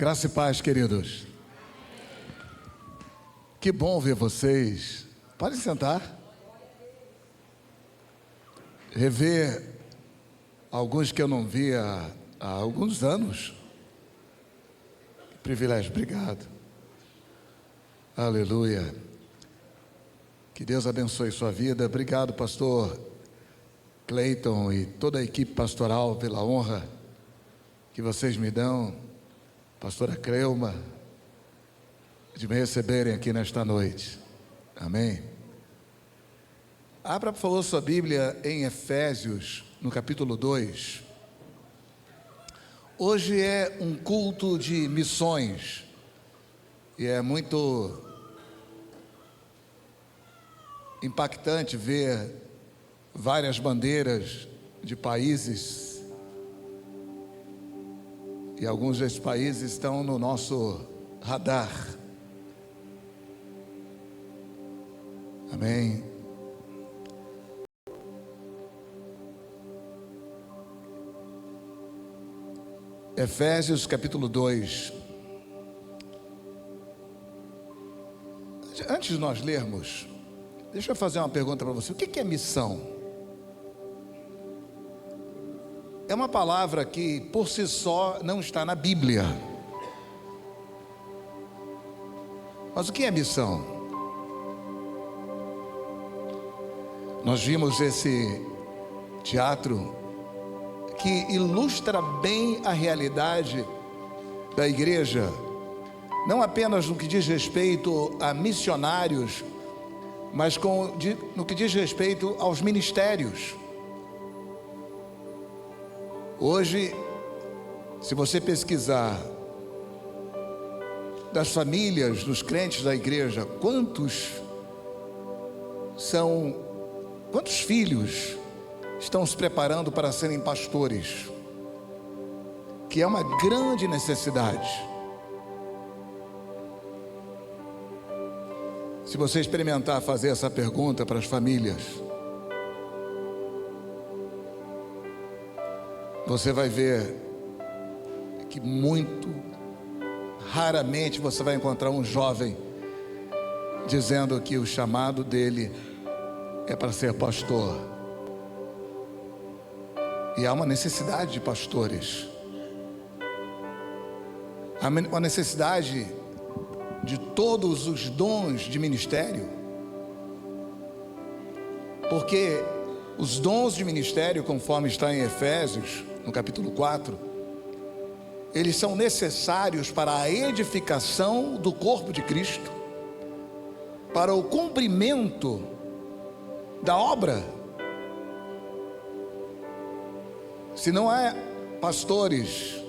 Graça e paz, queridos. Que bom ver vocês. Podem sentar. Rever alguns que eu não via há alguns anos. Que privilégio, obrigado. Aleluia. Que Deus abençoe sua vida. Obrigado, pastor Cleiton e toda a equipe pastoral, pela honra que vocês me dão, pastora Creuma, de me receberem aqui nesta noite. Amém. Abra, por favor, sua Bíblia em Efésios, no capítulo 2. Hoje é um culto de missões e é muito impactante ver várias bandeiras de países, e alguns desses países estão no nosso radar. Amém. Efésios capítulo 2. Antes de nós lermos, deixa eu fazer uma pergunta para você. O que é missão? É uma palavra que por si só não está na Bíblia. Mas o que é missão? Nós vimos esse teatro que ilustra bem a realidade da igreja, não apenas no que diz respeito a missionários, mas no que diz respeito aos ministérios. Hoje, se você pesquisar das famílias dos crentes da igreja, quantos filhos estão se preparando para serem pastores, que é uma grande necessidade. Se você experimentar fazer essa pergunta para as famílias, você vai ver que muito raramente você vai encontrar um jovem dizendo que o chamado dele é para ser pastor. E há uma necessidade de pastores, há uma necessidade de todos os dons de ministério, porque os dons de ministério, conforme está em Efésios, no capítulo 4, eles são necessários para a edificação do corpo de Cristo, para o cumprimento da obra. Se não há pastores,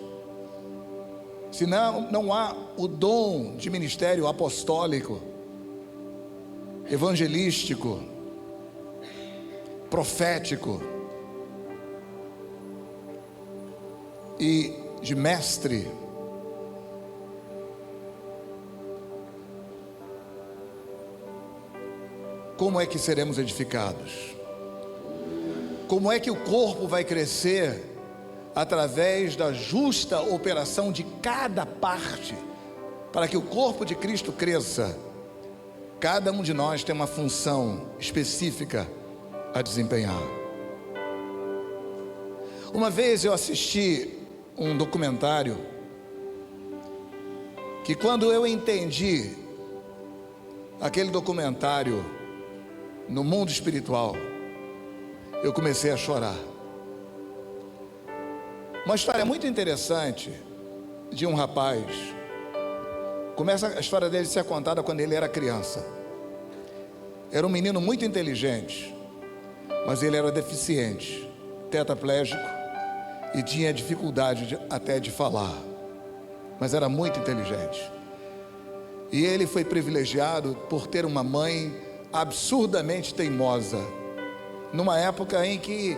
se não há o dom de ministério apostólico, evangelístico, profético e de mestre, como é que seremos edificados? Como é que o corpo vai crescer através da justa operação de cada parte, para que o corpo de Cristo cresça? Cada um de nós tem uma função específica a desempenhar. Uma vez eu assisti um documentário que, quando eu entendi aquele documentário no mundo espiritual, eu comecei a chorar. Uma história muito interessante de um rapaz. Começa a história dele a ser contada quando ele era criança. Era um menino muito inteligente, mas ele era deficiente, tetraplégico, e tinha dificuldade até de falar, mas era muito inteligente. E ele foi privilegiado por ter uma mãe absurdamente teimosa, numa época em que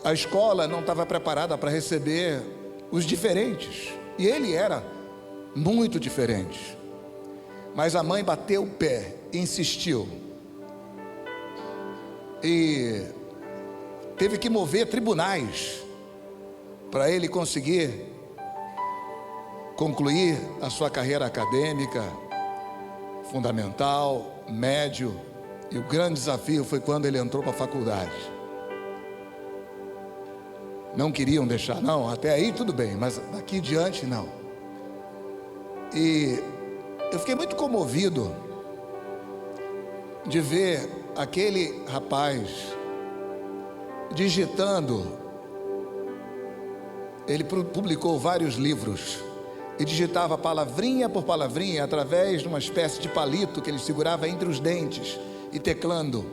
a escola não estava preparada para receber os diferentes, e ele era muito diferente. Mas a mãe bateu o pé, insistiu, e teve que mover tribunais para ele conseguir concluir a sua carreira acadêmica, fundamental, médio, e o grande desafio foi quando ele entrou para a faculdade. Não queriam deixar, não, até aí tudo bem, mas daqui em diante não. E eu fiquei muito comovido de ver aquele rapaz digitando. Ele publicou vários livros e digitava palavrinha por palavrinha através de uma espécie de palito que ele segurava entre os dentes e teclando.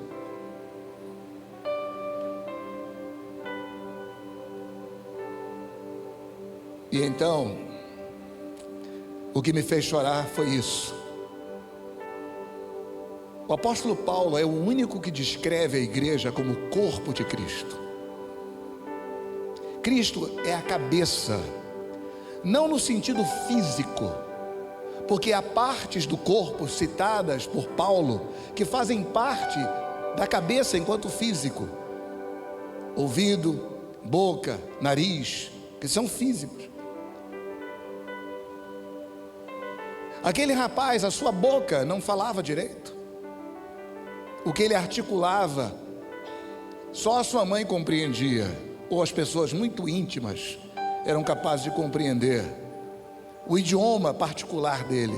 E então, o que me fez chorar foi isso. O apóstolo Paulo é o único que descreve a igreja como o corpo de Cristo. Cristo é a cabeça, não no sentido físico, porque há partes do corpo citadas por Paulo que fazem parte da cabeça enquanto físico: ouvido, boca, nariz, que são físicos. Aquele rapaz, a sua boca não falava direito. O que ele articulava, só a sua mãe compreendia, ou as pessoas muito íntimas eram capazes de compreender o idioma particular dele.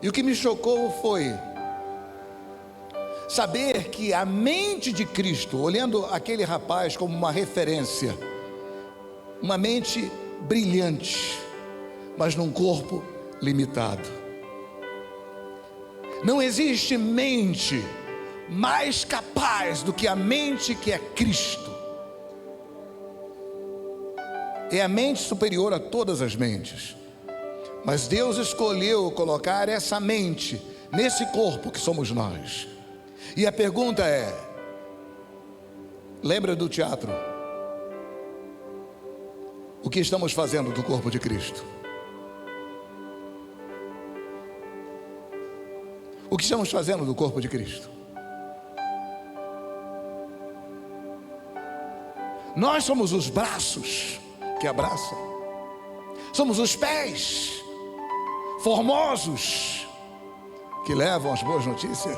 E o que me chocou foi saber que a mente de Cristo, olhando aquele rapaz como uma referência, uma mente brilhante, mas num corpo limitado. Não existe mente mais capaz do que a mente que é Cristo. É a mente superior a todas as mentes, mas Deus escolheu colocar essa mente nesse corpo que somos nós. E a pergunta é: lembra do teatro? O que estamos fazendo do corpo de Cristo? O que estamos fazendo do corpo de Cristo? Nós somos os braços que abraçam, somos os pés formosos que levam as boas notícias.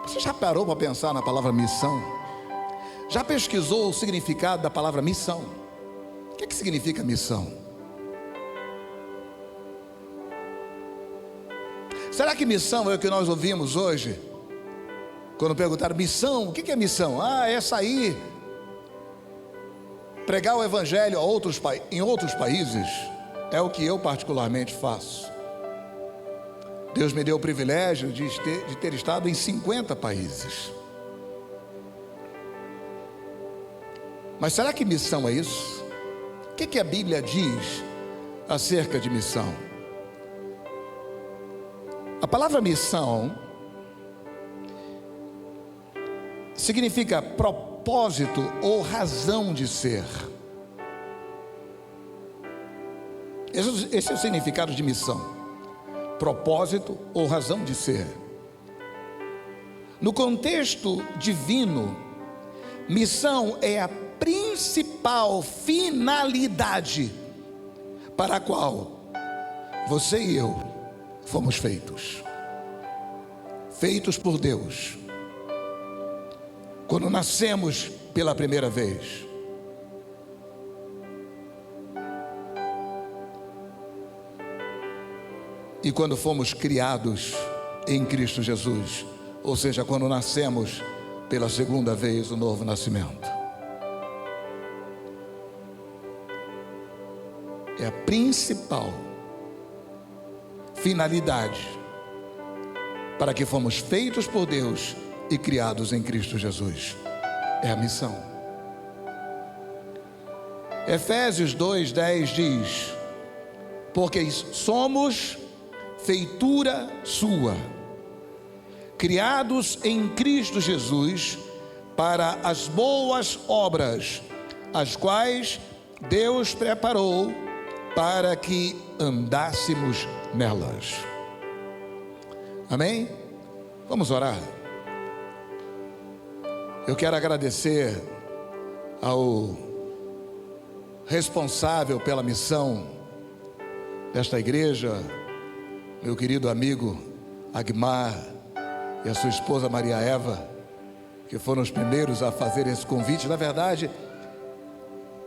Você já parou para pensar na palavra missão? Já pesquisou o significado da palavra missão? O que significa missão? Será que missão é o que nós ouvimos hoje? Quando perguntaram missão, o que é missão? É sair, pregar o evangelho em outros países. É o que eu particularmente faço. Deus me deu o privilégio de ter estado em 50 países. Mas será que missão é isso? O que a Bíblia diz acerca de missão? A palavra missão significa propósito ou razão de ser. Esse é o significado de missão: propósito ou razão de ser. No contexto divino, missão é a principal finalidade para a qual você e eu fomos feitos por Deus. Quando nascemos pela primeira vez, e quando fomos criados em Cristo Jesus, ou seja, quando nascemos pela segunda vez, o novo nascimento. É a principal finalidade para que fomos feitos por Deus e criados em Cristo Jesus. É a missão. Efésios 2:10 diz: porque somos feitura sua, criados em Cristo Jesus para as boas obras, as quais Deus preparou para que andássemos nelas. Amém? Vamos orar. Eu quero agradecer ao responsável pela missão desta igreja, meu querido amigo Agmar e a sua esposa Maria Eva, que foram os primeiros a fazer esse convite. Na verdade,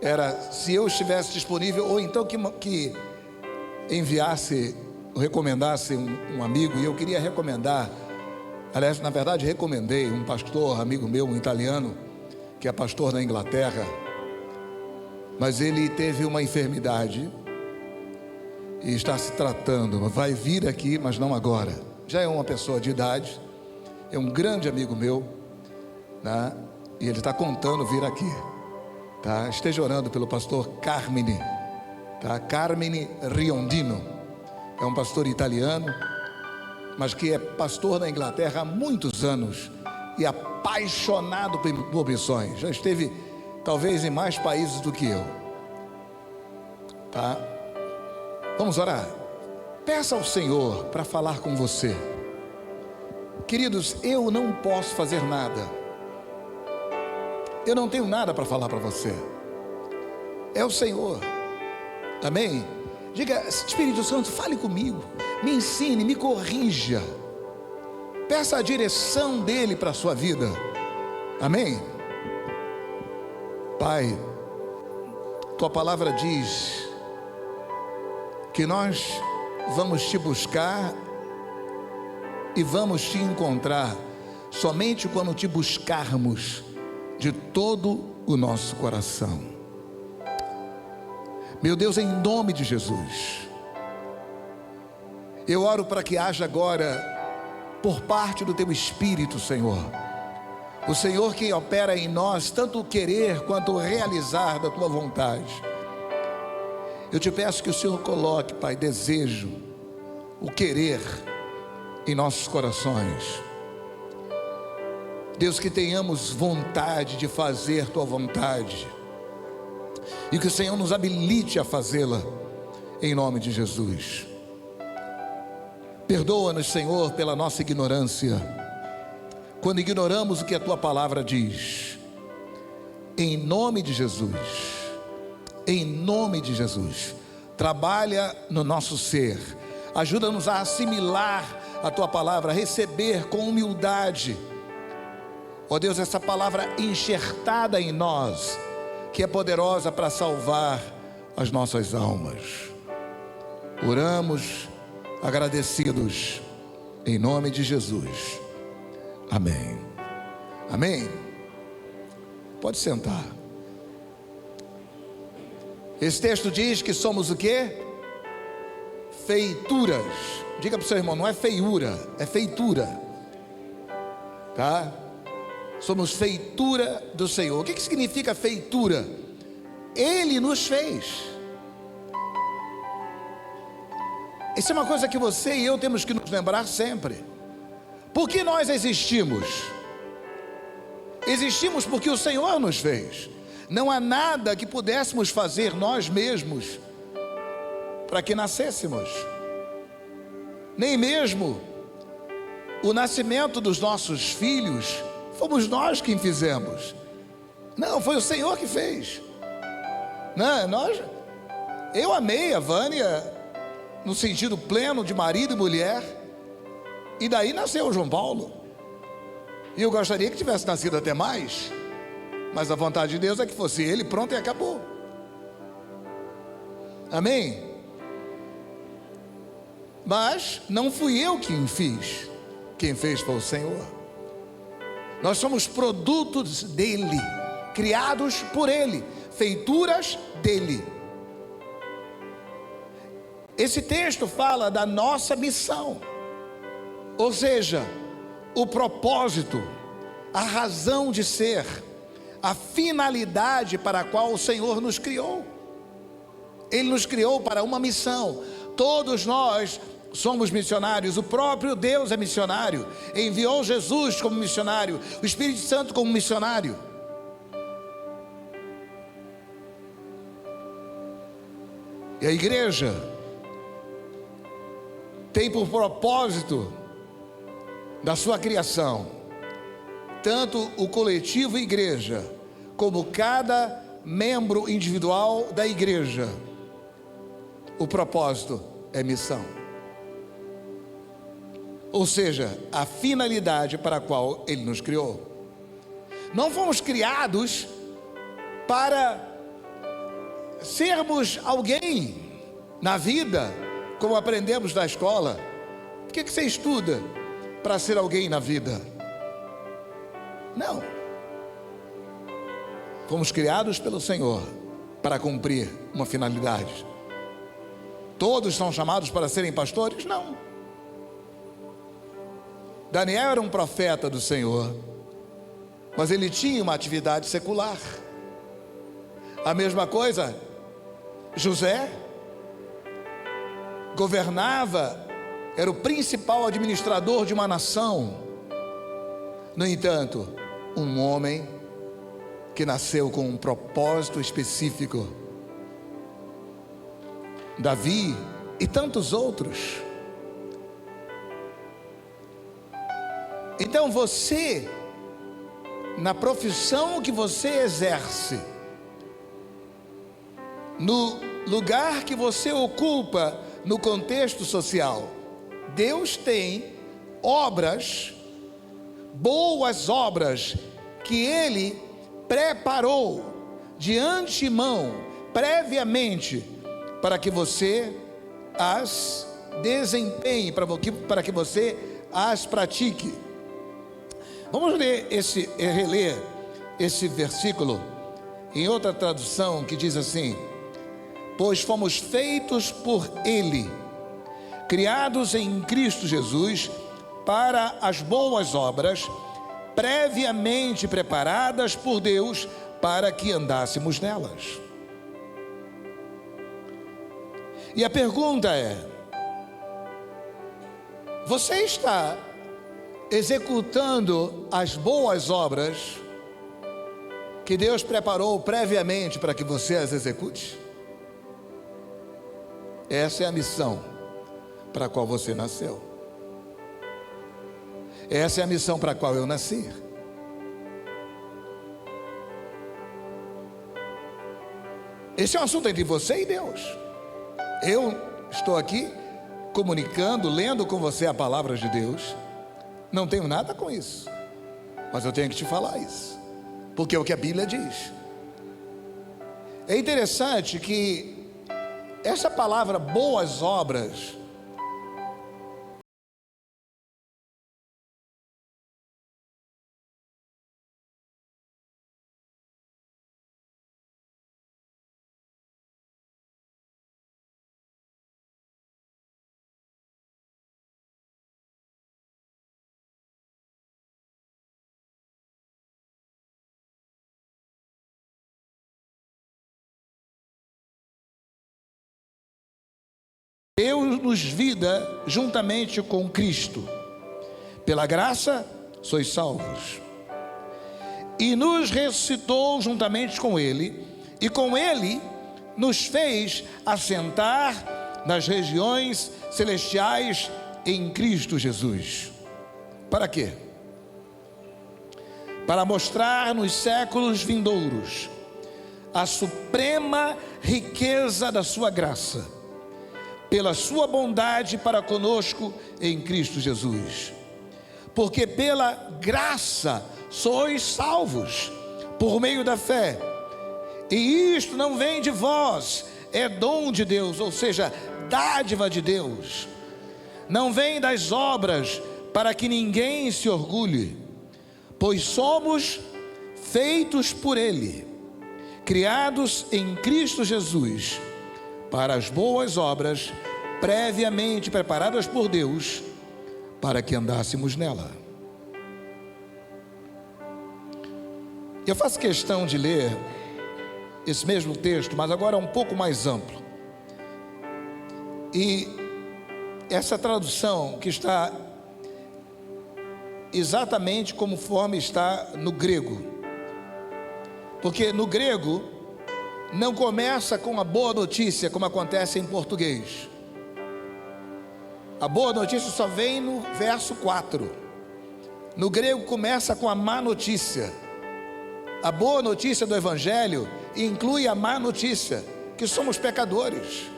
era se eu estivesse disponível, ou então que enviasse, recomendasse um amigo, e eu queria recomendar, aliás, na verdade recomendei um pastor, amigo meu, um italiano, que é pastor na Inglaterra, mas ele teve uma enfermidade e está se tratando, vai vir aqui, mas não agora. Já é uma pessoa de idade, é um grande amigo meu, né? E ele está contando vir aqui, tá? Esteja orando pelo pastor Carmine, tá? Carmine Riondino, é um pastor italiano, mas que é pastor na Inglaterra há muitos anos e apaixonado por missões. Já esteve talvez em mais países do que eu, tá? Vamos orar. Peça ao Senhor para falar com você. Queridos, eu não posso fazer nada, eu não tenho nada para falar para você, é o Senhor. Amém? Diga: Espírito Santo, fale comigo, me ensine, me corrija, peça a direção dele para a sua vida. Amém? Pai, tua palavra diz que nós vamos te buscar e vamos te encontrar somente quando te buscarmos de todo o nosso coração. Meu Deus, em nome de Jesus, eu oro para que haja agora, por parte do teu Espírito, Senhor, o Senhor que opera em nós tanto o querer quanto o realizar da tua vontade. Eu te peço que o Senhor coloque, Pai, desejo, o querer em nossos corações. Deus, que tenhamos vontade de fazer tua vontade e que o Senhor nos habilite a fazê-la, em nome de Jesus. Perdoa-nos, Senhor, pela nossa ignorância, quando ignoramos o que a tua palavra diz. Em nome de Jesus, em nome de Jesus, trabalha no nosso ser, ajuda-nos a assimilar a tua palavra, a receber com humildade, ó Deus, essa palavra enxertada em nós, que é poderosa para salvar as nossas almas. Oramos agradecidos, em nome de Jesus. Amém. Amém. Pode sentar. Esse texto diz que somos o quê? Feituras. Diga para o seu irmão: não é feiura, é feitura, tá? Somos feitura do Senhor. O que significa feitura? Ele nos fez. Isso é uma coisa que você e eu temos que nos lembrar sempre. Por que nós existimos? Existimos porque o Senhor nos fez. Não há nada que pudéssemos fazer nós mesmos para que nascêssemos. Nem mesmo o nascimento dos nossos filhos fomos nós quem fizemos. Não, foi o Senhor que fez. Não, eu amei a Vânia no sentido pleno de marido e mulher, e daí nasceu o João Paulo. E eu gostaria que tivesse nascido até mais, mas a vontade de Deus é que fosse ele, pronto, e acabou. Amém? Mas não fui eu quem fiz, quem fez foi o Senhor. Nós somos produtos dele, criados por ele, feituras dele. Esse texto fala da nossa missão, ou seja, o propósito, a razão de ser, a finalidade para a qual o Senhor nos criou. Ele nos criou para uma missão. Todos nós somos missionários. O próprio Deus é missionário, enviou Jesus como missionário, o Espírito Santo como missionário. E a igreja tem por propósito da sua criação, tanto o coletivo igreja, como cada membro individual da igreja, o propósito é missão. Ou seja, a finalidade para a qual Ele nos criou. Não fomos criados para sermos alguém na vida, como aprendemos na escola. Por que você estuda para ser alguém na vida? Não. Fomos criados pelo Senhor para cumprir uma finalidade. Todos são chamados para serem pastores? Não. Daniel era um profeta do Senhor, mas ele tinha uma atividade secular. A mesma coisa, José governava, era o principal administrador de uma nação. No entanto, um homem que nasceu com um propósito específico. Davi e tantos outros. Então você, na profissão que você exerce, no lugar que você ocupa no contexto social, Deus tem obras, boas obras, que Ele preparou de antemão, previamente, para que você as desempenhe, para que você as pratique. Vamos reler esse versículo em outra tradução que diz assim: pois fomos feitos por Ele, criados em Cristo Jesus, para as boas obras, previamente preparadas por Deus, para que andássemos nelas. E a pergunta é: você está executando as boas obras que Deus preparou previamente para que você as execute? Essa é a missão para a qual você nasceu. Essa é a missão para a qual eu nasci. Esse é um assunto entre você e Deus. Eu estou aqui comunicando, lendo com você a palavra de Deus. Não tenho nada com isso, mas eu tenho que te falar isso, porque é o que a Bíblia diz. É interessante que essa palavra boas obras, Deus nos vida juntamente com Cristo. Pela graça sois salvos. E nos ressuscitou juntamente com Ele, e com Ele nos fez assentar nas regiões celestiais em Cristo Jesus. Para quê? Para mostrar nos séculos vindouros a suprema riqueza da sua graça, pela sua bondade para conosco em Cristo Jesus. Porque pela graça sois salvos, por meio da fé. E isto não vem de vós, é dom de Deus, ou seja, dádiva de Deus. Não vem das obras, para que ninguém se orgulhe. Pois somos feitos por Ele, criados em Cristo Jesus, para as boas obras, previamente preparadas por Deus, para que andássemos nela. Eu faço questão de ler esse mesmo texto, mas agora um pouco mais amplo. E essa tradução que está exatamente conforme está no grego. Porque no grego não começa com a boa notícia, como acontece em português. A boa notícia só vem no verso 4. No grego começa com a má notícia. A boa notícia do Evangelho inclui a má notícia, que somos pecadores,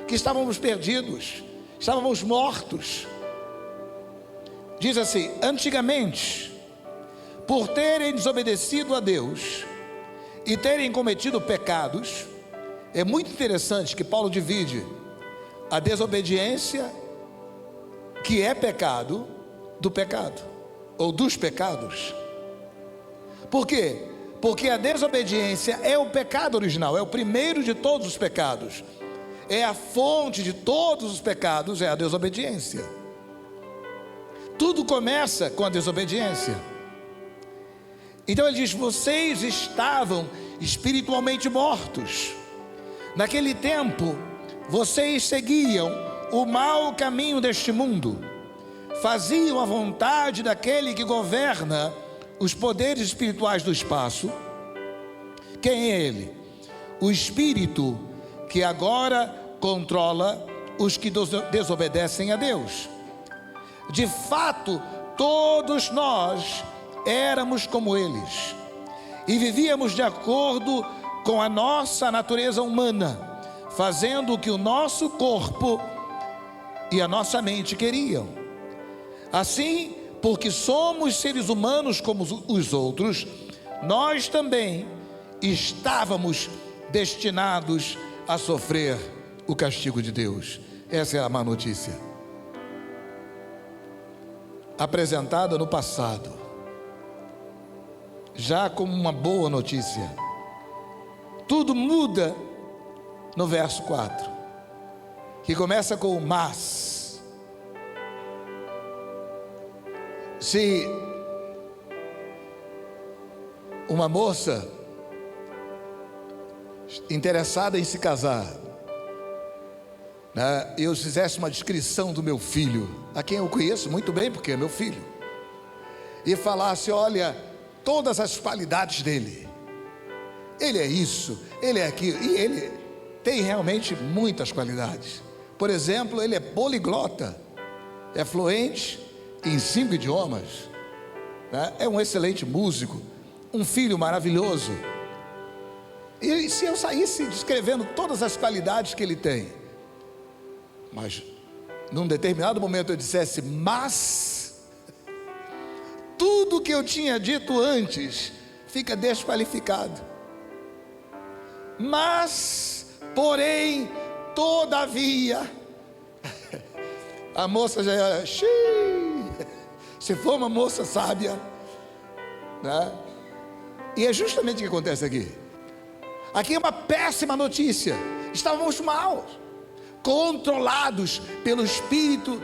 que estávamos perdidos, estávamos mortos. Diz assim: antigamente, por terem desobedecido a Deus e terem cometido pecados. É muito interessante que Paulo divide a desobediência, que é pecado, do pecado, ou dos pecados. Por quê? Porque a desobediência é o pecado original, é o primeiro de todos os pecados, é a fonte de todos os pecados, é a desobediência. Tudo começa com a desobediência. Então ele diz: vocês estavam espiritualmente mortos. Naquele tempo, vocês seguiam o mau caminho deste mundo, faziam a vontade daquele que governa os poderes espirituais do espaço. Quem é ele? O espírito que agora controla os que desobedecem a Deus. De fato, todos nós éramos como eles e vivíamos de acordo com a nossa natureza humana, fazendo o que o nosso corpo e a nossa mente queriam. Assim, porque somos seres humanos como os outros, nós também estávamos destinados a sofrer o castigo de Deus. Essa é a má notícia, apresentada no passado, já como uma boa notícia. Tudo muda no verso 4, que começa com o mas. Se uma moça interessada em se casar, né, eu fizesse uma descrição do meu filho, a quem eu conheço muito bem, porque é meu filho, e falasse: olha, todas as qualidades dele, ele é isso, ele é aquilo, e ele tem realmente muitas qualidades. Por exemplo, ele é poliglota, é fluente em 5 idiomas, né? É um excelente músico, um filho maravilhoso. E se eu saísse descrevendo todas as qualidades que ele tem, mas num determinado momento eu dissesse: mas tudo que eu tinha dito antes fica desqualificado. Mas, porém, todavia, a moça já era, se for uma moça sábia, né? E é justamente o que acontece aqui. Aqui é uma péssima notícia. Estávamos maus, controlados pelo Espírito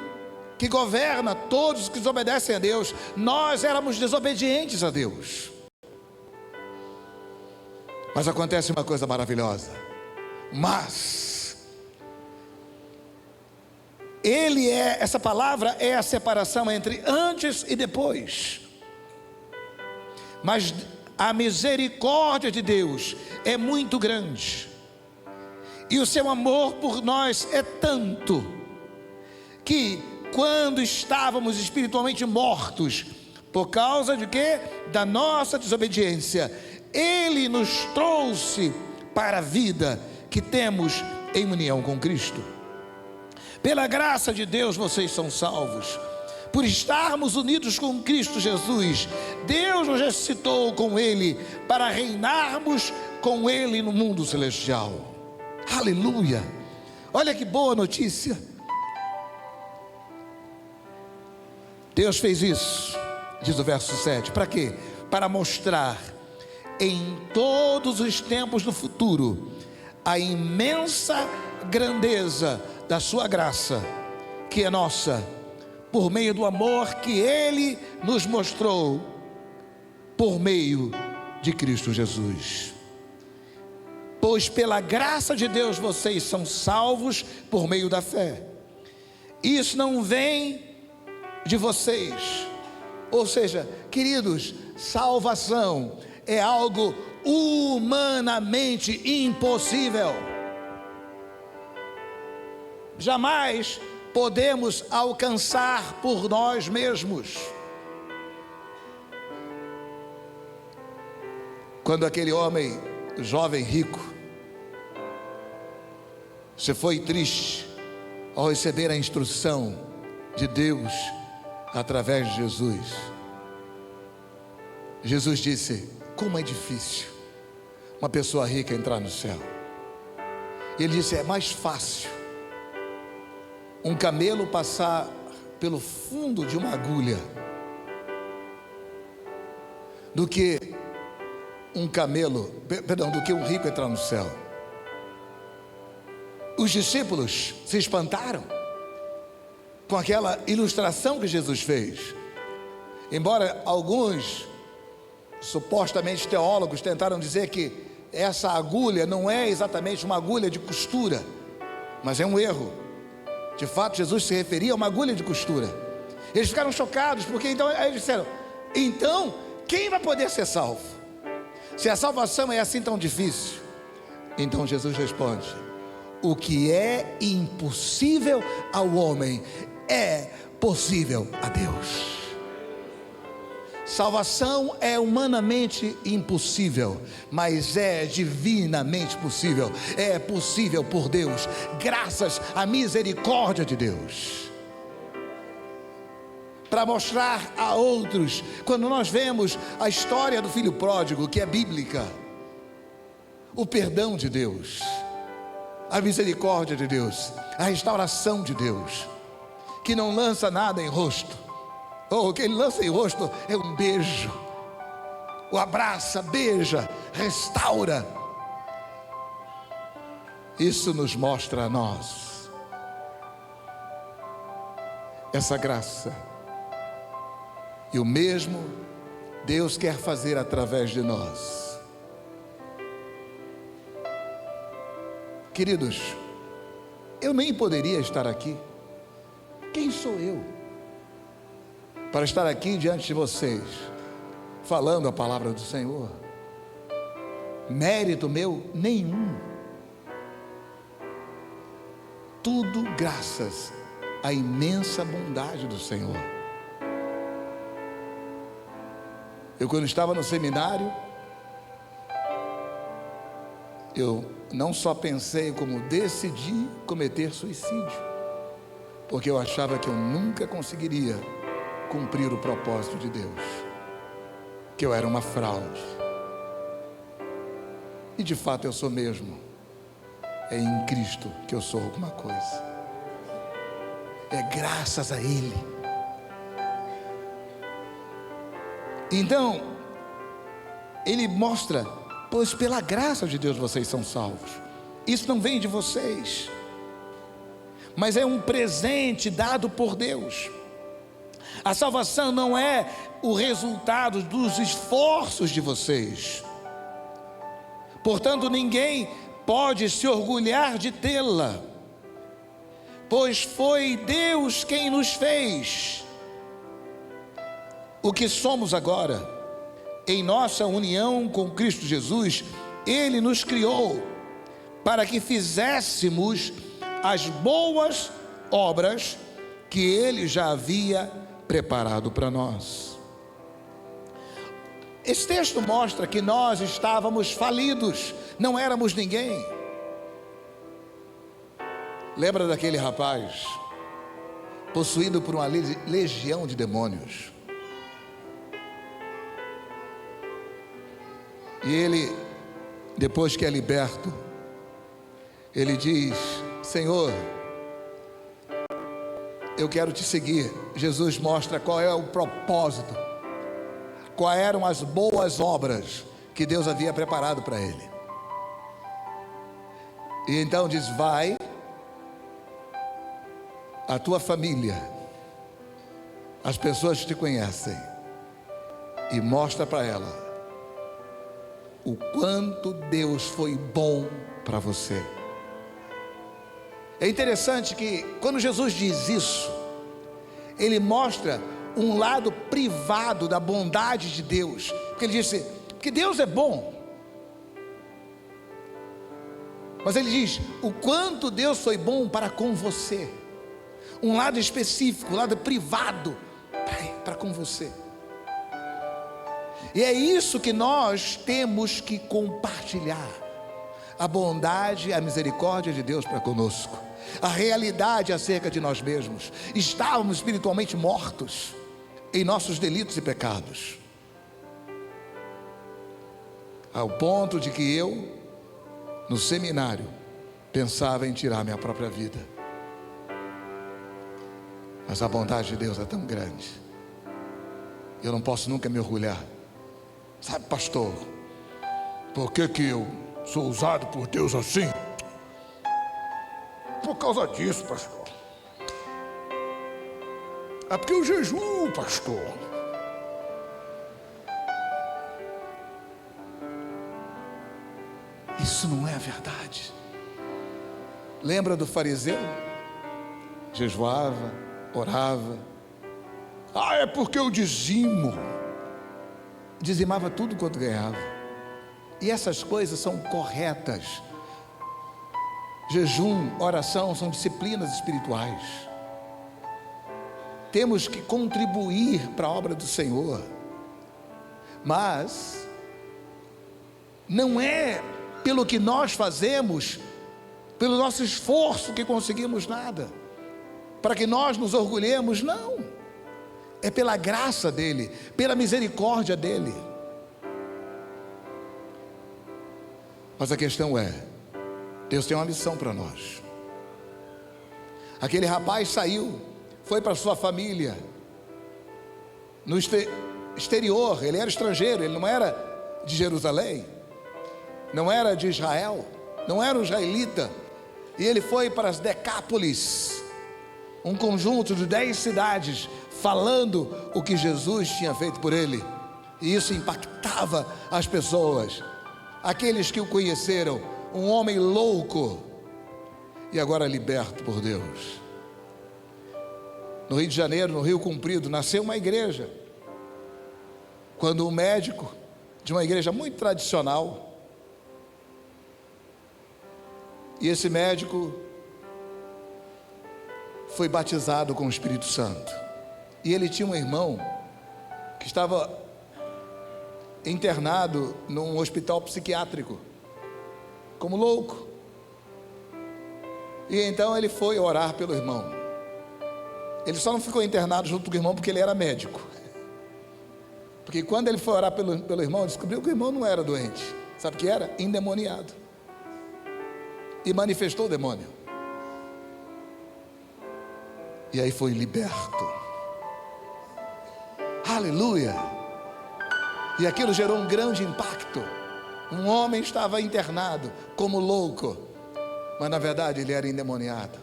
que governa todos os que desobedecem a Deus. Nós éramos desobedientes a Deus. Mas acontece uma coisa maravilhosa. Mas essa palavra é a separação entre antes e depois. Mas a misericórdia de Deus é muito grande, e o seu amor por nós é tanto, que quando estávamos espiritualmente mortos, por causa de quê? Da nossa desobediência, Ele nos trouxe para a vida que temos em união com Cristo. Pela graça de Deus vocês são salvos. Por estarmos unidos com Cristo Jesus, Deus nos ressuscitou com Ele para reinarmos com Ele no mundo celestial. Aleluia! Olha que boa notícia. Deus fez isso, diz o verso 7, para quê? Para mostrar em todos os tempos do futuro a imensa grandeza da sua graça, que é nossa, por meio do amor que Ele nos mostrou por meio de Cristo Jesus. Pois pela graça de Deus vocês são salvos por meio da fé. Isso não vem de vocês, ou seja, queridos, salvação é algo humanamente impossível. Jamais podemos alcançar por nós mesmos. Quando aquele homem jovem rico, você foi triste ao receber a instrução de Deus através de Jesus. Jesus disse: como é difícil uma pessoa rica entrar no céu. Ele disse: é mais fácil um camelo passar pelo fundo de uma agulha do que do que um rico entrar no céu. Os discípulos se espantaram com aquela ilustração que Jesus fez. Embora alguns supostamente teólogos tentaram dizer que essa agulha não é exatamente uma agulha de costura, mas é um erro. De fato, Jesus se referia a uma agulha de costura. Eles ficaram chocados, porque então eles disseram: então quem vai poder ser salvo? Se a salvação é assim tão difícil. Então Jesus responde: o que é impossível ao homem é possível a Deus. Salvação é humanamente impossível, mas é divinamente possível. É possível por Deus, graças à misericórdia de Deus. Para mostrar a outros, quando nós vemos a história do filho pródigo, que é bíblica, o perdão de Deus, a misericórdia de Deus, a restauração de Deus, que não lança nada em rosto. O que ele lança em rosto é um beijo, o abraça, beija, restaura. Isso nos mostra a nós essa graça, e o mesmo Deus quer fazer através de nós. Queridos, eu nem poderia estar aqui. Quem sou eu para estar aqui diante de vocês, falando a palavra do Senhor? Mérito meu nenhum. Tudo graças à imensa bondade do Senhor. Eu, quando estava no seminário, eu não só pensei, como decidi cometer suicídio, porque eu achava que eu nunca conseguiria cumprir o propósito de Deus, que eu era uma fraude. E de fato eu sou mesmo. É em Cristo que eu sou alguma coisa. É graças a Ele. Então Ele mostra: pois pela graça de Deus vocês são salvos. Isso não vem de vocês, mas é um presente dado por Deus. A salvação não é o resultado dos esforços de vocês. Portanto, ninguém pode se orgulhar de tê-la, pois foi Deus quem nos fez o que somos agora. Em nossa união com Cristo Jesus, Ele nos criou para que fizéssemos as boas obras que Ele já havia preparado para nós. Esse texto mostra que nós estávamos falidos, não éramos ninguém. Lembra daquele rapaz possuído por uma legião de demônios? E ele, depois que é liberto, ele diz: Senhor, eu quero te seguir. Jesus mostra qual é o propósito, quais eram as boas obras que Deus havia preparado para ele. E então diz: vai, a tua família, as pessoas que te conhecem, e mostra para ela o quanto Deus foi bom para você. É interessante que quando Jesus diz isso, Ele mostra um lado privado da bondade de Deus, porque Ele disse que Deus é bom, mas Ele diz o quanto Deus foi bom para com você. Um lado específico, um lado privado para com você. E é isso que nós temos que compartilhar: a bondade e a misericórdia de Deus para conosco, a realidade acerca de nós mesmos. Estávamos espiritualmente mortos em nossos delitos e pecados, ao ponto de que eu, no seminário, pensava em tirar minha própria vida. Mas a bondade de Deus é tão grande, eu não posso nunca me orgulhar. Sabe, pastor, por que eu sou usado por Deus assim? Por causa disso, pastor. É porque eu jejuo, pastor. Isso não é a verdade. Lembra do fariseu? Jejuava, orava. É porque eu dizimo. Dizimava tudo quanto ganhava. E essas coisas são corretas. Jejum, oração são disciplinas espirituais. Temos que contribuir para a obra do Senhor. Mas não é pelo que nós fazemos, pelo nosso esforço, que conseguimos nada, para que nós nos orgulhemos. Não. É pela graça dele, pela misericórdia dele. Mas a questão é, Deus tem uma missão para nós. Aquele rapaz saiu, foi para sua família, no exterior. Ele era estrangeiro, ele não era de Jerusalém, não era de Israel, não era um israelita. E ele foi para as Decápolis, um conjunto de 10 cidades, falando o que Jesus tinha feito por ele. E isso impactava as pessoas, aqueles que o conheceram. Um homem louco, e agora liberto por Deus. No Rio de Janeiro, no Rio Comprido, nasceu uma igreja, quando um médico de uma igreja muito tradicional, e esse médico foi batizado com o Espírito Santo. E ele tinha um irmão que estava internado num hospital psiquiátrico, como louco. E então ele foi orar pelo irmão. Ele só não ficou internado junto com o irmão porque ele era médico. Porque quando ele foi orar pelo irmão, descobriu que o irmão não era doente. Sabe o que era? Endemoniado. E manifestou o demônio. E aí foi liberto. Aleluia! E aquilo gerou um grande impacto. Um homem estava internado como louco, mas na verdade ele era endemoniado.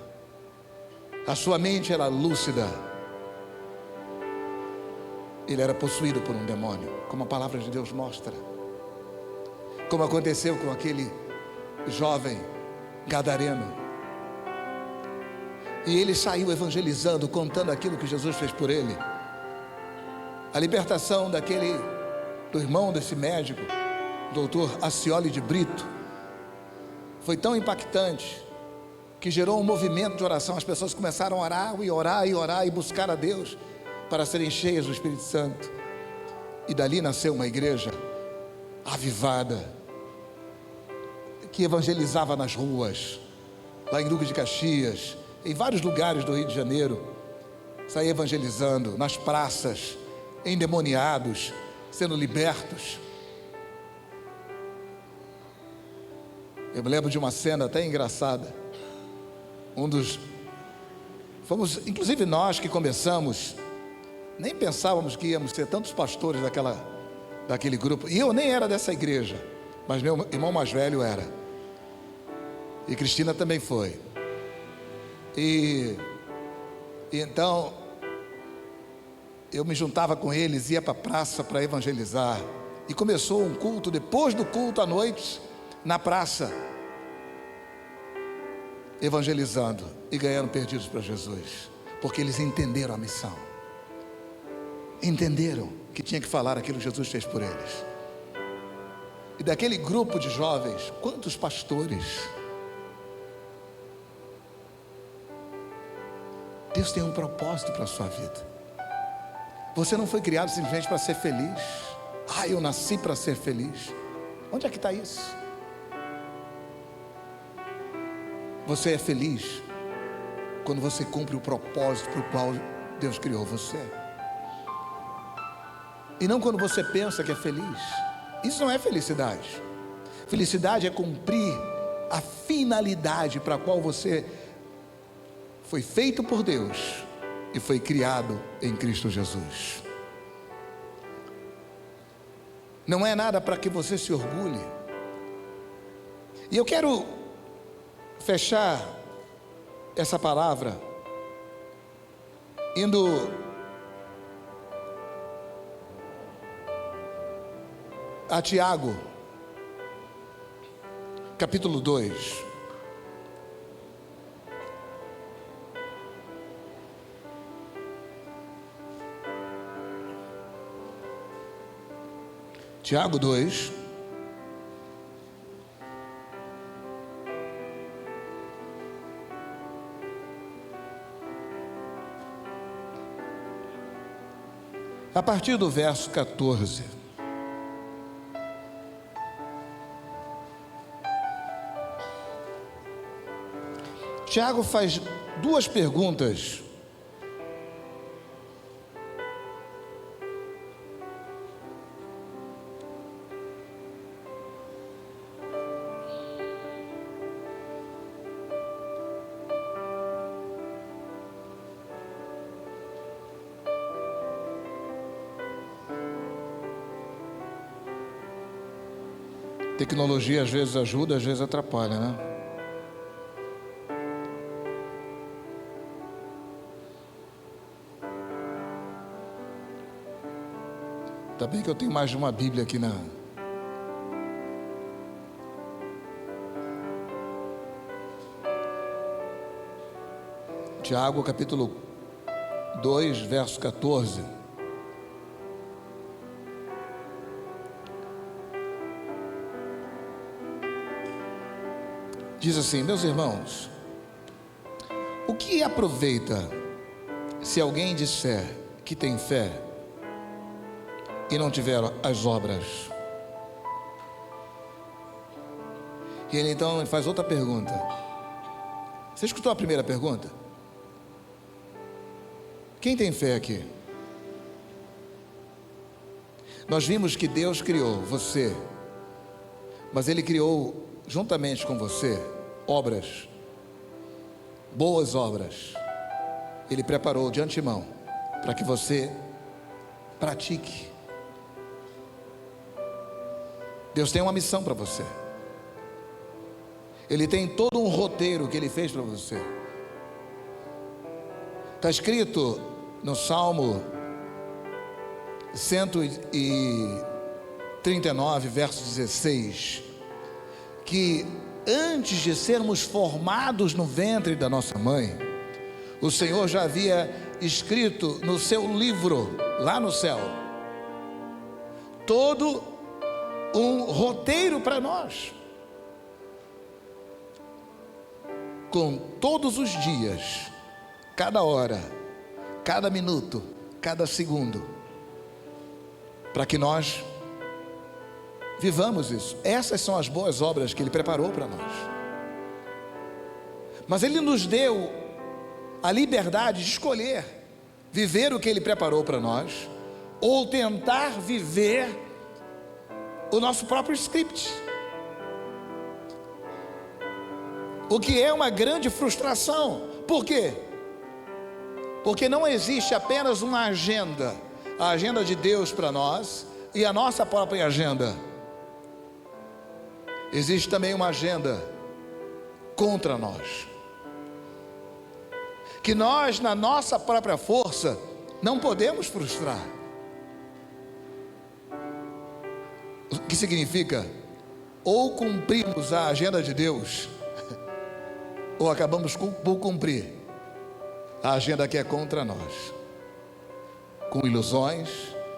A sua mente era lúcida. Ele era possuído por um demônio, como a palavra de Deus mostra. Como aconteceu com aquele jovem gadareno. E ele saiu evangelizando, contando aquilo que Jesus fez por ele. A libertação do irmão desse médico, doutor Acioli de Brito, foi tão impactante que gerou um movimento de oração. As pessoas começaram a orar e orar e orar e buscar a Deus para serem cheias do Espírito Santo. E dali nasceu uma igreja avivada, que evangelizava nas ruas, lá em Duque de Caxias, em vários lugares do Rio de Janeiro. Saía evangelizando nas praças, endemoniados, sendo libertos. Eu me lembro de uma cena até engraçada. Fomos, inclusive nós que começamos, nem pensávamos que íamos ser tantos pastores daquele grupo. E eu nem era dessa igreja, mas meu irmão mais velho era. E Cristina também foi. E então eu me juntava com eles, ia para a praça para evangelizar. E começou um culto, depois do culto à noite, na praça, evangelizando e ganhando perdidos para Jesus, porque eles entenderam a missão, entenderam que tinha que falar aquilo que Jesus fez por eles. E daquele grupo de jovens, quantos pastores? Deus tem um propósito para a sua vida. Você não foi criado simplesmente para ser feliz. eu nasci para ser feliz. Onde é que está isso? Você é feliz quando você cumpre o propósito para o qual Deus criou você, e não quando você pensa que é feliz. Isso não é felicidade. Felicidade é cumprir a finalidade para a qual você foi feito por Deus e foi criado em Cristo Jesus. Não é nada para que você se orgulhe. E eu quero fechar essa palavra indo a Tiago, capítulo 2. Tiago 2, a partir do verso 14. Tiago faz duas perguntas Tecnologia às vezes ajuda, às vezes atrapalha, né? Ainda bem que eu tenho mais de uma Bíblia aqui na... Tiago, capítulo 2, verso 14. Diz assim: meus irmãos, o que aproveita se alguém disser que tem fé e não tiver as obras? E ele então faz outra pergunta. Você escutou a primeira pergunta? Quem tem fé aqui? Nós vimos que Deus criou você, mas Ele criou juntamente com você obras, boas obras. Ele preparou de antemão para que você pratique. Deus tem uma missão para você. Ele tem todo um roteiro que Ele fez para você. Está escrito no Salmo 139, verso 16, que antes de sermos formados no ventre da nossa mãe, o Senhor já havia escrito no seu livro, lá no céu, todo um roteiro para nós, com todos os dias, cada hora, cada minuto, cada segundo, para que nós vivamos isso. Essas são as boas obras que Ele preparou para nós. Mas Ele nos deu a liberdade de escolher viver o que Ele preparou para nós, ou tentar viver o nosso próprio script, o que é uma grande frustração. Por quê? Porque não existe apenas uma agenda, a agenda de Deus para nós e a nossa própria agenda. Existe também uma agenda contra nós, que nós, na nossa própria força, não podemos frustrar. O que significa? Ou cumprimos a agenda de Deus, ou acabamos por cumprir a agenda que é contra nós, com ilusões,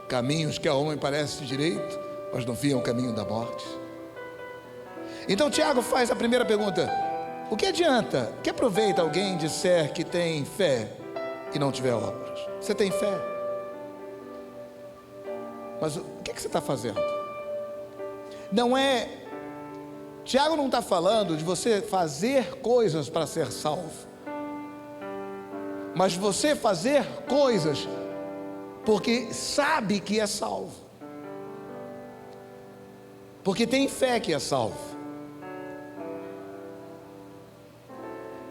caminhos que ao homem parecem direito, mas no fim é o caminho da morte. Então Tiago faz a primeira pergunta: o que adianta, que aproveita alguém disser que tem fé e não tiver obras? Você tem fé, mas o que que você está fazendo? Não é, Tiago não está falando de você fazer coisas para ser salvo, mas você fazer coisas porque sabe que é salvo, porque tem fé que é salvo.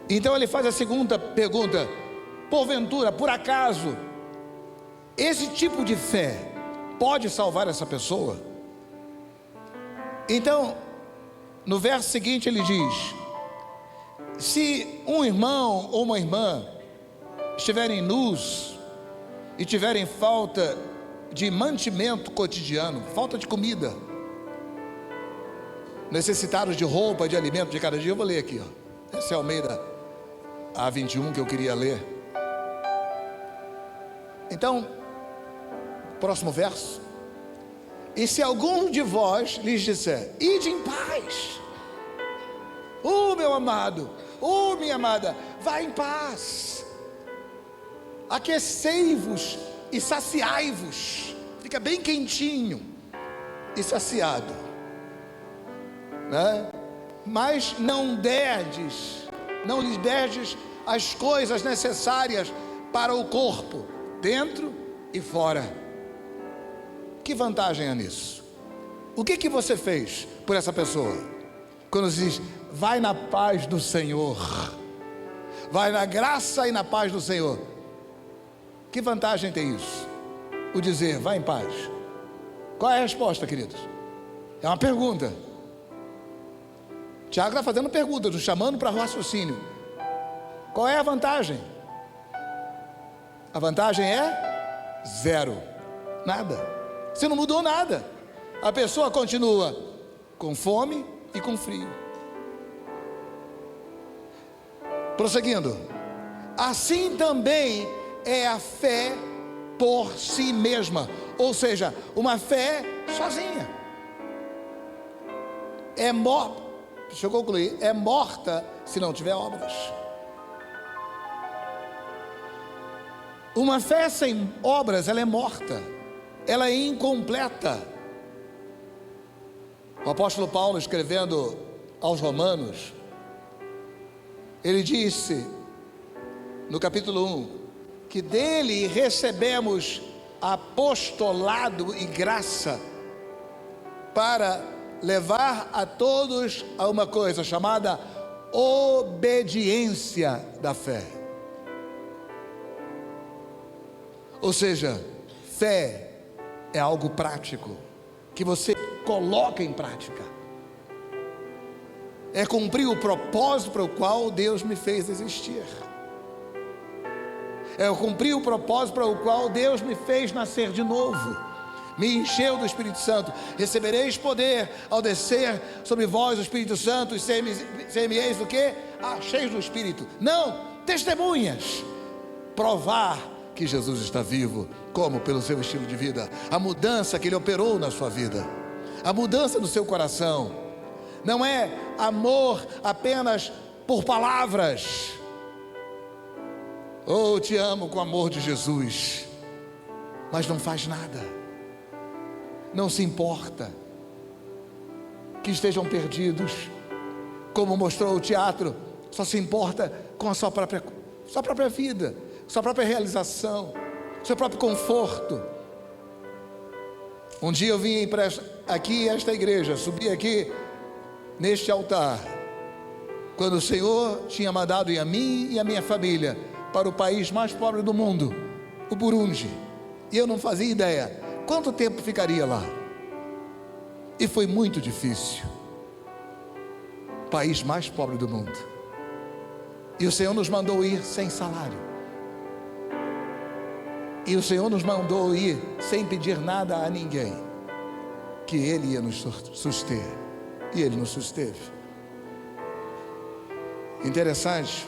Então ele faz a segunda pergunta: porventura, por acaso, esse tipo de fé pode salvar essa pessoa? Então, no verso seguinte ele diz: se um irmão ou uma irmã estiverem nus e tiverem falta de mantimento cotidiano, falta de comida, necessitados de roupa, de alimento de cada dia. Eu vou ler aqui, ó. Esse é Almeida A21 que eu queria ler. Então, próximo verso: e se algum de vós lhes disser, ide em paz, meu amado, minha amada, vá em paz, aquecei-vos e saciai-vos, fica bem quentinho e saciado, né? Mas não lhes derdes as coisas necessárias para o corpo, dentro e fora. Que vantagem há nisso? O que você fez por essa pessoa? Quando diz, vai na paz do Senhor, vai na graça e na paz do Senhor. Que vantagem tem isso? O dizer, vai em paz. Qual é a resposta, queridos? É uma pergunta. Tiago está fazendo pergunta, nos chamando para raciocínio. Qual é a vantagem? A vantagem é zero, nada. Você não mudou nada. A pessoa continua com fome e com frio. Prosseguindo: assim também é a fé por si mesma, ou seja, uma fé sozinha. Deixa eu concluir: é morta se não tiver obras. Uma fé sem obras, ela é morta, ela é incompleta. O apóstolo Paulo, escrevendo aos Romanos, ele disse no capítulo 1 que dele recebemos apostolado e graça para levar a todos a uma coisa chamada obediência da fé. Ou seja, fé é algo prático, que você coloca em prática. É cumprir o propósito para o qual Deus me fez existir. É cumprir o propósito para o qual Deus me fez nascer de novo. Me encheu do Espírito Santo. Recebereis poder ao descer sobre vós o Espírito Santo, e ser-me-eis do quê? Cheios do Espírito. Não, testemunhas. Provar que Jesus está vivo. Como? Pelo seu estilo de vida. A mudança que Ele operou na sua vida. A mudança no seu coração. Não é amor apenas por palavras. Te amo com o amor de Jesus, mas não faz nada. Não se importa que estejam perdidos, como mostrou o teatro. Só se importa com a sua própria vida, sua própria realização, seu próprio conforto. Um dia eu vim aqui a esta igreja, subi aqui neste altar, quando o Senhor tinha mandado ir a mim e a minha família para o país mais pobre do mundo, o Burundi, e eu não fazia ideia quanto tempo ficaria lá, e foi muito difícil. País mais pobre do mundo, e o Senhor nos mandou ir sem salário, e o Senhor nos mandou ir sem pedir nada a ninguém, que Ele ia nos suster, e Ele nos susteve. Interessante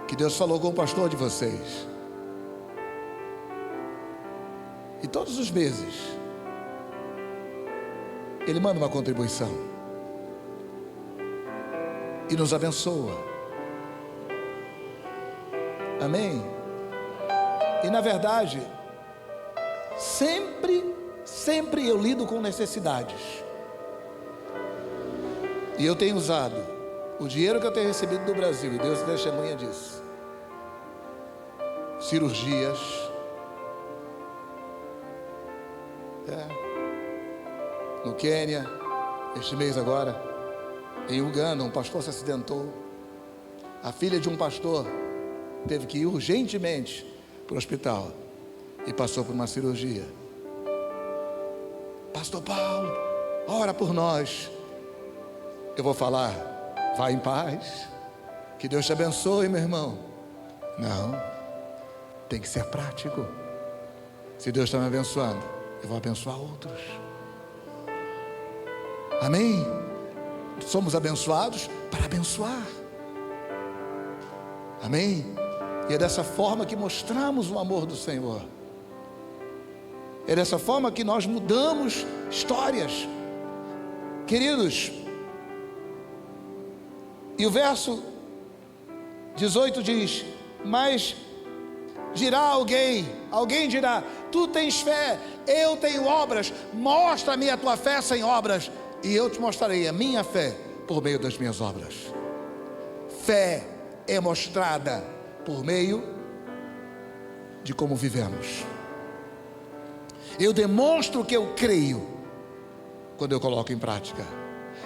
que Deus falou com o pastor de vocês, e todos os meses Ele manda uma contribuição e nos abençoa. Amém? E na verdade, sempre Sempre eu lido com necessidades. E eu tenho usado o dinheiro que eu tenho recebido do Brasil, e Deus é testemunha disso. Cirurgias. No Quênia, este mês agora, em Uganda, um pastor se acidentou. A filha de um pastor teve que ir urgentemente para o hospital e passou por uma cirurgia. Pastor Paulo, ora por nós. Eu vou falar, vá em paz, que Deus te abençoe, meu irmão. Não, tem que ser prático. Se Deus está me abençoando, eu vou abençoar outros. Amém? Somos abençoados para abençoar. Amém? E é dessa forma que mostramos o amor do Senhor. É dessa forma que nós mudamos histórias. Queridos, e o verso 18 diz: mas dirá alguém dirá, tu tens fé, eu tenho obras, mostra-me a tua fé sem obras, e eu te mostrarei a minha fé por meio das minhas obras. Fé é mostrada por meio de como vivemos. Eu demonstro que eu creio quando eu coloco em prática.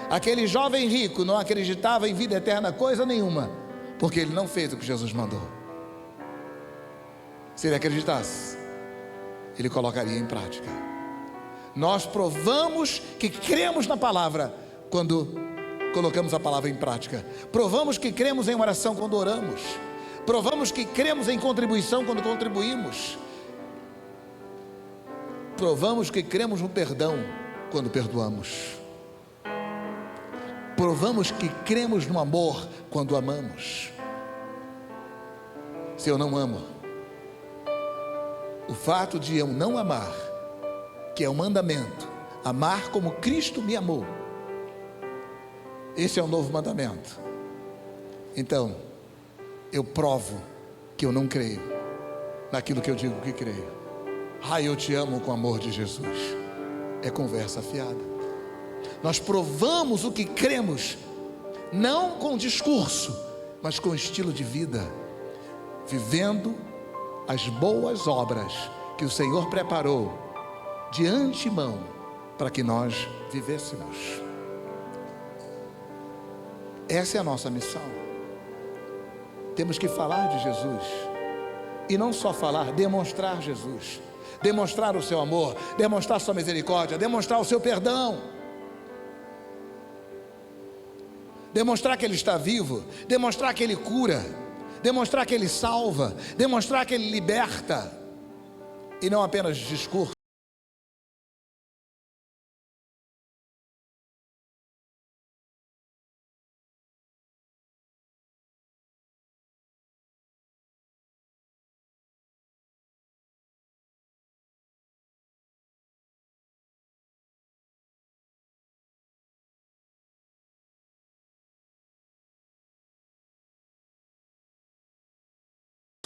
Aquele jovem rico não acreditava em vida eterna coisa nenhuma, porque ele não fez o que Jesus mandou. Se ele acreditasse, ele colocaria em prática. Nós provamos que cremos na palavra quando colocamos a palavra em prática. Provamos que cremos em oração quando oramos. Provamos que cremos em contribuição quando contribuímos. Provamos que cremos no perdão quando perdoamos. Provamos que cremos no amor quando amamos. Se eu não amo, o fato de eu não amar, que é um mandamento, amar como Cristo me amou, esse é o novo mandamento. Então, eu provo que eu não creio naquilo que eu digo que creio. Eu te amo com o amor de Jesus. É conversa fiada. Nós provamos o que cremos, não com discurso, mas com estilo de vida, vivendo as boas obras que o Senhor preparou de antemão para que nós vivêssemos. Essa é a nossa missão. Temos que falar de Jesus, e não só falar, demonstrar Jesus, demonstrar o seu amor, demonstrar sua misericórdia, demonstrar o seu perdão, demonstrar que Ele está vivo, demonstrar que Ele cura, demonstrar que Ele salva, demonstrar que Ele liberta, e não apenas discurso.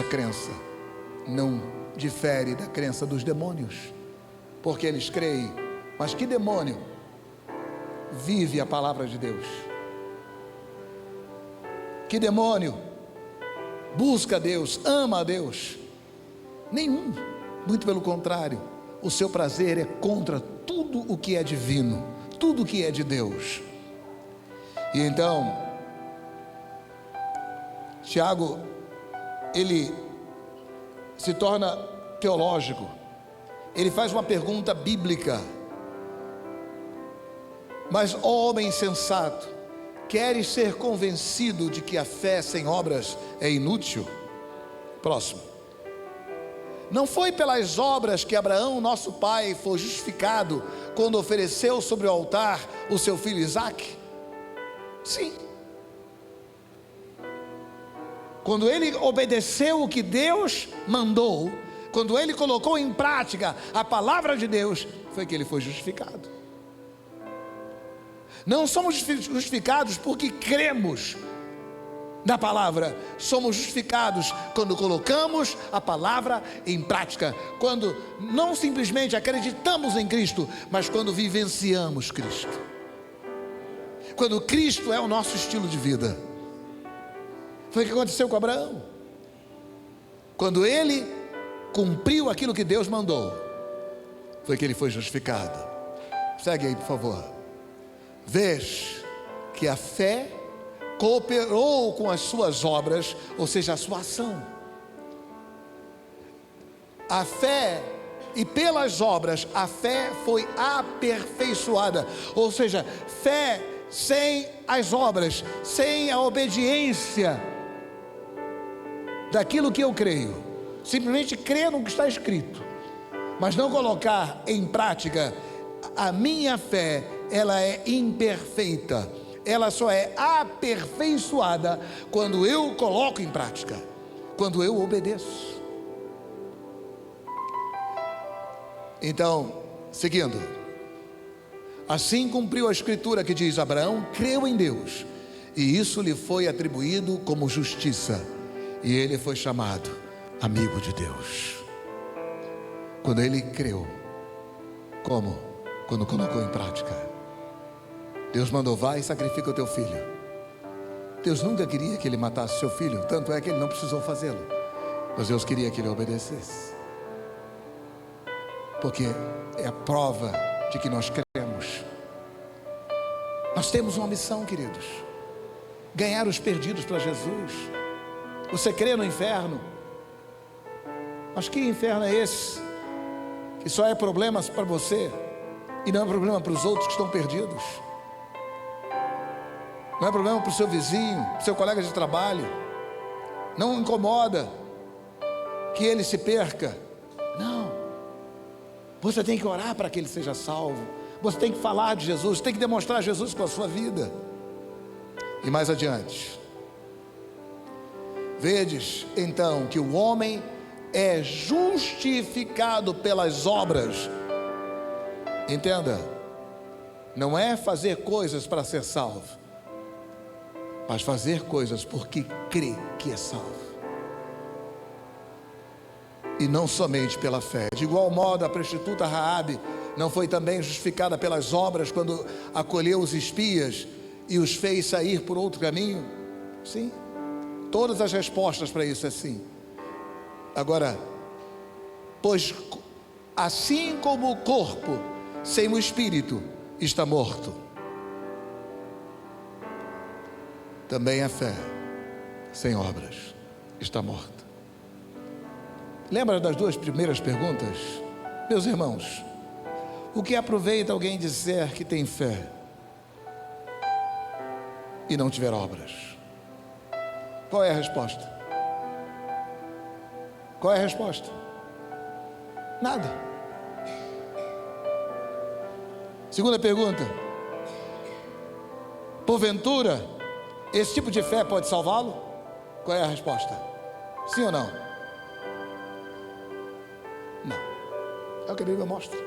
A crença não difere da crença dos demônios, porque eles creem, mas que demônio vive a palavra de Deus? Que demônio busca a Deus, ama a Deus? Nenhum, muito pelo contrário, o seu prazer é contra tudo o que é divino, tudo o que é de Deus. E então, Tiago, ele se torna teológico, ele faz uma pergunta bíblica: mas, ó homem sensato, queres ser convencido de que a fé sem obras é inútil? Próximo. Não foi pelas obras que Abraão, nosso pai, foi justificado quando ofereceu sobre o altar o seu filho Isaque? Sim. Quando ele obedeceu o que Deus mandou, quando ele colocou em prática a palavra de Deus, foi que ele foi justificado. Não somos justificados porque cremos na palavra. Somos justificados quando colocamos a palavra em prática, quando não simplesmente acreditamos em Cristo, mas quando vivenciamos Cristo, quando Cristo é o nosso estilo de vida. Foi o que aconteceu com Abraão. Quando ele cumpriu aquilo que Deus mandou, foi que ele foi justificado. Segue aí, por favor. Vês que a fé cooperou com as suas obras, ou seja, a sua ação. A fé, e pelas obras, a fé foi aperfeiçoada. Ou seja, fé sem as obras, sem a obediência daquilo que eu creio, simplesmente crer no que está escrito, mas não colocar em prática, a minha fé, ela é imperfeita. Ela só é aperfeiçoada quando eu coloco em prática, quando eu obedeço. Então, seguindo, assim cumpriu a escritura que diz: Abraão creu em Deus, e isso lhe foi atribuído como justiça, e ele foi chamado amigo de Deus. Quando ele creu, como? Quando colocou em prática. Deus mandou: vai e sacrifica o teu filho. Deus nunca queria que ele matasse seu filho, tanto é que ele não precisou fazê-lo, mas Deus queria que ele obedecesse, porque é a prova de que nós cremos. Nós temos uma missão, queridos: ganhar os perdidos para Jesus. Você crê no inferno? Mas que inferno é esse, que só é problema para você e não é problema para os outros que estão perdidos? Não é problema para o seu vizinho, para o seu colega de trabalho. Não incomoda que ele se perca. Não. Você tem que orar para que ele seja salvo. Você tem que falar de Jesus, tem que demonstrar Jesus com a sua vida. E mais adiante: vedes então que o homem é justificado pelas obras. Entenda, não é fazer coisas para ser salvo, mas fazer coisas porque crê que é salvo, e não somente pela fé. De igual modo, a prostituta Raabe não foi também justificada pelas obras quando acolheu os espias e os fez sair por outro caminho? Sim, todas as respostas para isso é sim. Agora, pois assim como o corpo sem o espírito está morto, também a fé sem obras está morta. Lembra das duas primeiras perguntas? Meus irmãos, o que aproveita alguém dizer que tem fé e não tiver obras? Qual é a resposta? Qual é a resposta? Nada. Segunda pergunta: porventura esse tipo de fé pode salvá-lo? Qual é a resposta? Sim ou não? Não. É o que a Bíblia mostra.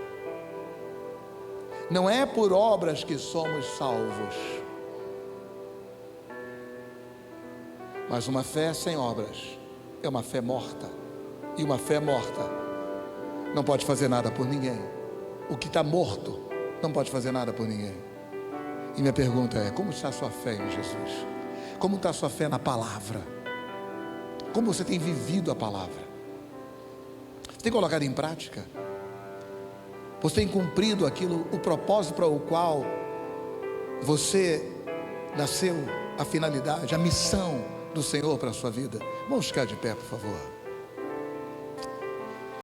Não é por obras que somos salvos, mas uma fé sem obras é uma fé morta, e uma fé morta não pode fazer nada por ninguém. O que está morto não pode fazer nada por ninguém. E minha pergunta é: como está a sua fé em Jesus? Como está a sua fé na palavra? Como você tem vivido a palavra? Você tem colocado em prática? Você tem cumprido aquilo, o propósito para o qual você nasceu, a finalidade, a missão do Senhor para a sua vida? Vamos ficar de pé, por favor.